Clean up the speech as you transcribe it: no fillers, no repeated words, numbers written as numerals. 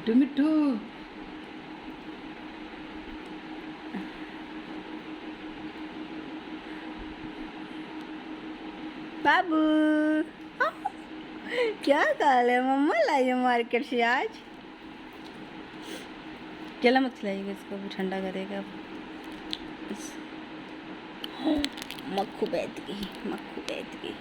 मिट्टू मिट्टू। बाबू क्या हाल है? मम्मा लाई है मार्केट से आज। केला मत खिलाइएगा, इसको भी ठंडा करेगा। मक्खू बैठ गई, मक्खू बैठ गई।